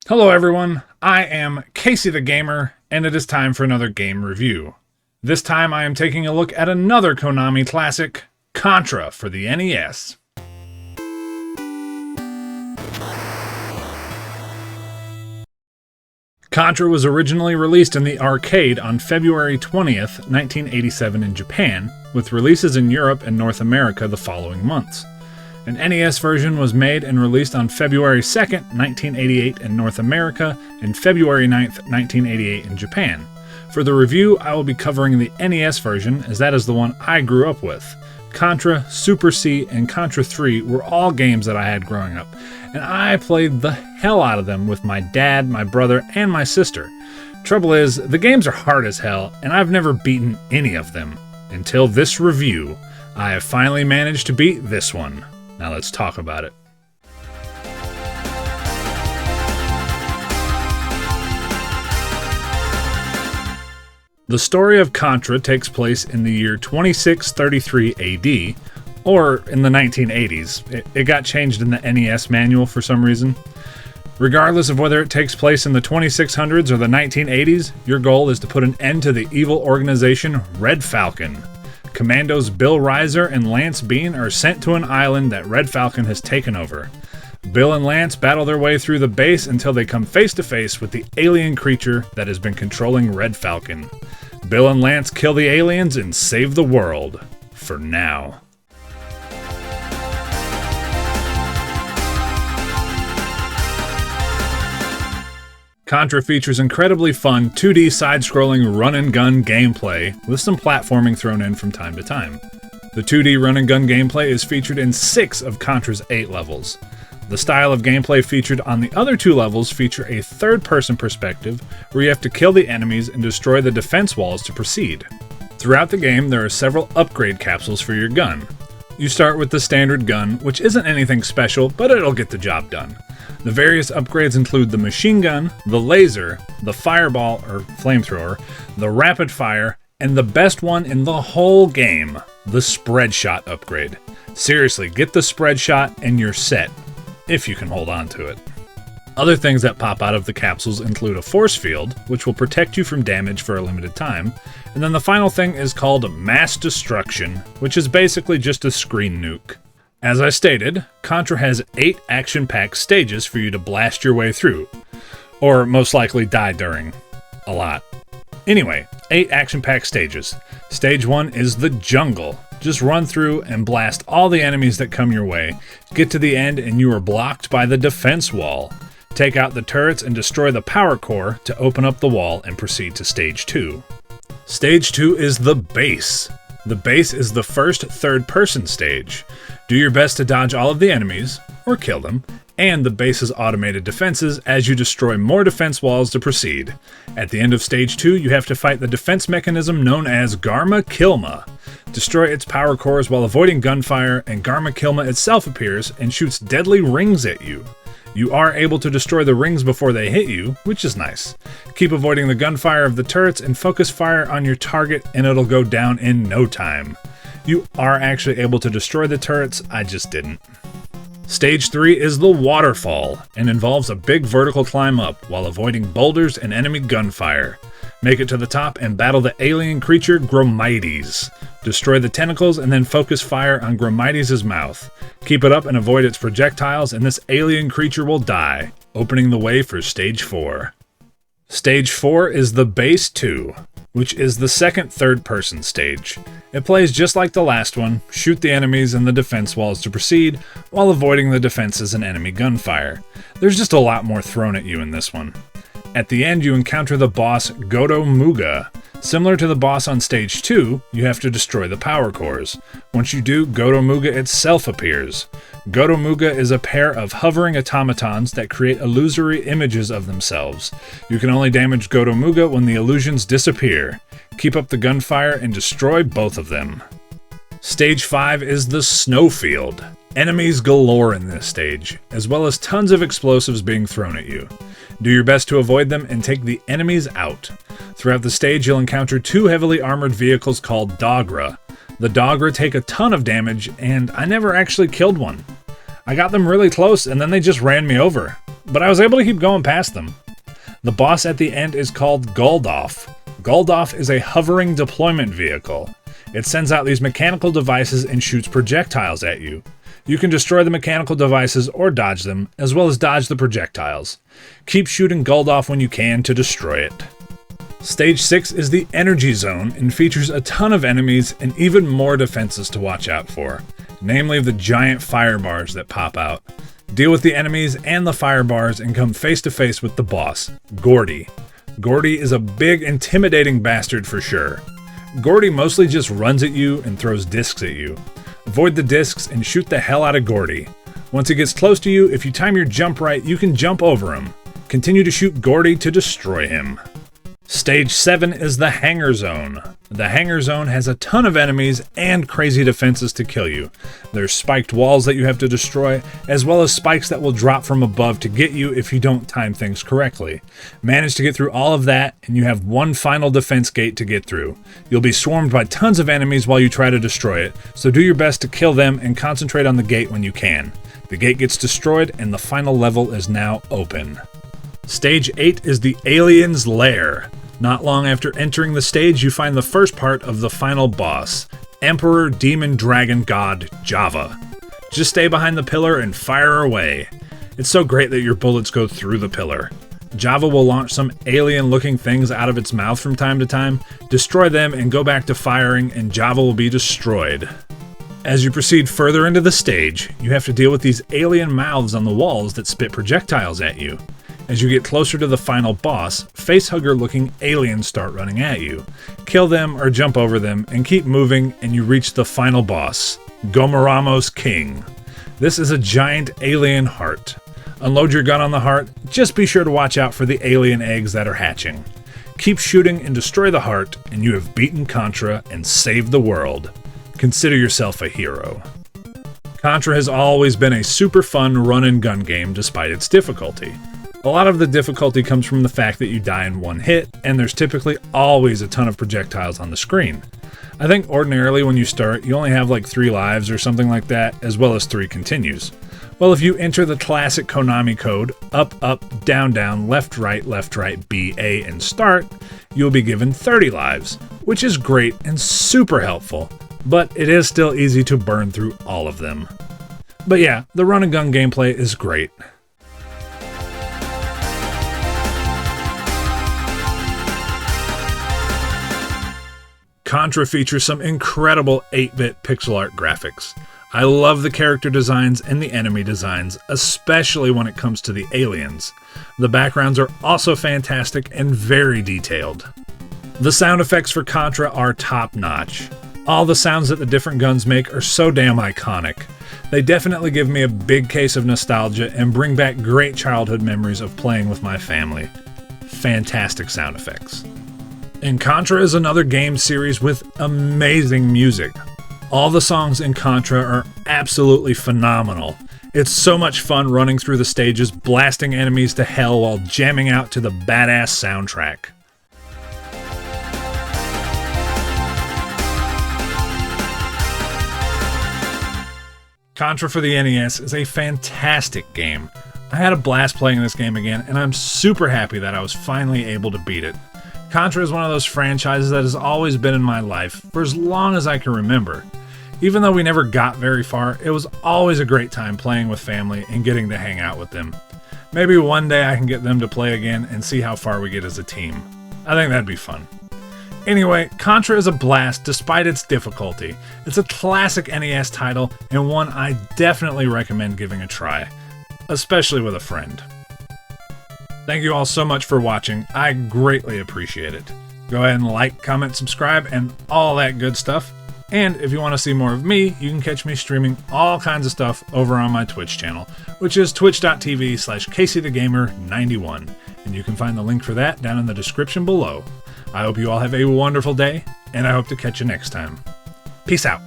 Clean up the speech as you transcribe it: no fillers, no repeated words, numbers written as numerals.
Hello everyone, I am Casey the Gamer, and it is time for another game review. This time I am taking a look at another Konami classic, Contra for the NES. Contra was originally released in the arcade on February 20th, 1987 in Japan, with releases in Europe and North America the following months. An NES version was made and released on February 2nd, 1988 in North America and February 9th, 1988 in Japan. For the review, I will be covering the NES version, as that is the one I grew up with. Contra, Super C, and Contra 3 were all games that I had growing up, and I played the hell out of them with my dad, my brother, and my sister. Trouble is, the games are hard as hell, and I've never beaten any of them. Until this review, I have finally managed to beat this one. Now let's talk about it. The story of Contra takes place in the year 2633 AD, or in the 1980s. It got changed in the NES manual for some reason. Regardless of whether it takes place in the 2600s or the 1980s, your goal is to put an end to the evil organization Red Falcon. Commandos Bill Reiser and Lance Bean are sent to an island that Red Falcon has taken over. Bill and Lance battle their way through the base until they come face to face with the alien creature that has been controlling Red Falcon. Bill and Lance kill the aliens and save the world. For now. Contra features incredibly fun 2D side-scrolling run-and-gun gameplay with some platforming thrown in from time to time. The 2D run-and-gun gameplay is featured in 6 of Contra's 8 levels. The style of gameplay featured on the other 2 levels feature a third-person perspective where you have to kill the enemies and destroy the defense walls to proceed. Throughout the game, there are several upgrade capsules for your gun. You start with the standard gun, which isn't anything special, but it'll get the job done. The various upgrades include the machine gun, the laser, the fireball or flamethrower, the rapid fire, and the best one in the whole game, the spread shot upgrade. Seriously, get the spread shot and you're set, if you can hold on to it. Other things that pop out of the capsules include a force field, which will protect you from damage for a limited time, and then the final thing is called mass destruction, which is basically just a screen nuke. As I stated, Contra has 8 action-packed stages for you to blast your way through, or most likely die during. A lot. Anyway, 8 action-packed stages. Stage 1 is the jungle. Just run through and blast all the enemies that come your way. Get to the end and you are blocked by the defense wall. Take out the turrets and destroy the power core to open up the wall and proceed to Stage 2. Stage 2 is the base. The base is the first third-person stage. Do your best to dodge all of the enemies, or kill them, and the base's automated defenses as you destroy more defense walls to proceed. At the end of Stage 2, you have to fight the defense mechanism known as Garma Kilma. Destroy its power cores while avoiding gunfire, and Garma Kilma itself appears and shoots deadly rings at you. You are able to destroy the rings before they hit you, which is nice. Keep avoiding the gunfire of the turrets and focus fire on your target and it'll go down in no time. You are actually able to destroy the turrets, I just didn't. Stage 3 is the waterfall and involves a big vertical climb up while avoiding boulders and enemy gunfire. Make it to the top and battle the alien creature Gromites. Destroy the tentacles and then focus fire on Gromites' mouth. Keep it up and avoid its projectiles and this alien creature will die, opening the way for Stage 4. Stage 4 is the Base 2, which is the second third-person stage. It plays just like the last one, shoot the enemies and the defense walls to proceed, while avoiding the defenses and enemy gunfire. There's just a lot more thrown at you in this one. At the end, you encounter the boss Goto Muga. Similar to the boss on Stage 2, you have to destroy the power cores. Once you do, Goto Muga itself appears. Goto Muga is a pair of hovering automatons that create illusory images of themselves. You can only damage Goto Muga when the illusions disappear. Keep up the gunfire and destroy both of them. Stage 5 is the Snowfield. Enemies galore in this stage, as well as tons of explosives being thrown at you. Do your best to avoid them and take the enemies out. Throughout the stage, you'll encounter 2 heavily armored vehicles called Dogra. The Dogra take a ton of damage, and I never actually killed one. I got them really close, and then they just ran me over. but I was able to keep going past them. The boss at the end is called Goldoff. Goldoff is a hovering deployment vehicle. It sends out these mechanical devices and shoots projectiles at you. You can destroy the mechanical devices or dodge them, as well as dodge the projectiles. Keep shooting Goldoff when you can to destroy it. Stage 6 is the Energy Zone and features a ton of enemies and even more defenses to watch out for, namely the giant fire bars that pop out. Deal with the enemies and the fire bars and come face to face with the boss, Gordy. Gordy is a big, intimidating bastard for sure. Gordy mostly just runs at you and throws discs at you. Avoid the discs and shoot the hell out of Gordy. Once he gets close to you, if you time your jump right, you can jump over him. Continue to shoot Gordy to destroy him. Stage 7 is the Hangar Zone. The Hangar Zone has a ton of enemies and crazy defenses to kill you. There's spiked walls that you have to destroy, as well as spikes that will drop from above to get you if you don't time things correctly. Manage to get through all of that, and you have one final defense gate to get through. You'll be swarmed by tons of enemies while you try to destroy it, so do your best to kill them and concentrate on the gate when you can. The gate gets destroyed, and the final level is now open. Stage 8 is the Alien's Lair. Not long after entering the stage, you find the first part of the final boss, Emperor Demon Dragon God Java. Just stay behind the pillar and fire away. It's so great that your bullets go through the pillar. Java will launch some alien-looking things out of its mouth from time to time, destroy them and go back to firing, and Java will be destroyed. As you proceed further into the stage, you have to deal with these alien mouths on the walls that spit projectiles at you. As you get closer to the final boss, facehugger-looking aliens start running at you. Kill them or jump over them and keep moving, and you reach the final boss, Gomoramos King. This is a giant alien heart. Unload your gun on the heart, just be sure to watch out for the alien eggs that are hatching. Keep shooting and destroy the heart, and you have beaten Contra and saved the world. Consider yourself a hero. Contra has always been a super fun run-and-gun game despite its difficulty. A lot of the difficulty comes from the fact that you die in one hit, and there's typically always a ton of projectiles on the screen. I think ordinarily when you start, you only have like 3 lives or something like that, as well as 3 continues. Well, if you enter the classic Konami code, up, down, left, right, B, A, and start, you'll be given 30 lives, which is great and super helpful, but it is still easy to burn through all of them. But yeah, the run-and-gun gameplay is great. Contra features some incredible 8-bit pixel art graphics. I love the character designs and the enemy designs, especially when it comes to the aliens. The backgrounds are also fantastic and very detailed. The sound effects for Contra are top-notch. All the sounds that the different guns make are so damn iconic. They definitely give me a big case of nostalgia and bring back great childhood memories of playing with my family. Fantastic sound effects. And Contra is another game series with amazing music. All the songs in Contra are absolutely phenomenal. It's so much fun running through the stages, blasting enemies to hell while jamming out to the badass soundtrack. Contra for the NES is a fantastic game. I had a blast playing this game again, and I'm super happy that I was finally able to beat it. Contra is one of those franchises that has always been in my life for as long as I can remember. Even though we never got very far, it was always a great time playing with family and getting to hang out with them. Maybe one day I can get them to play again and see how far we get as a team. I think that'd be fun. Anyway, Contra is a blast despite its difficulty. It's a classic NES title and one I definitely recommend giving a try, especially with a friend. Thank you all so much for watching. I greatly appreciate it. Go ahead and like, comment, subscribe, and all that good stuff. And if you want to see more of me, you can catch me streaming all kinds of stuff over on my Twitch channel, which is twitch.tv/CaseyTheGamer91. And you can find the link for that down in the description below. I hope you all have a wonderful day, and I hope to catch you next time. Peace out.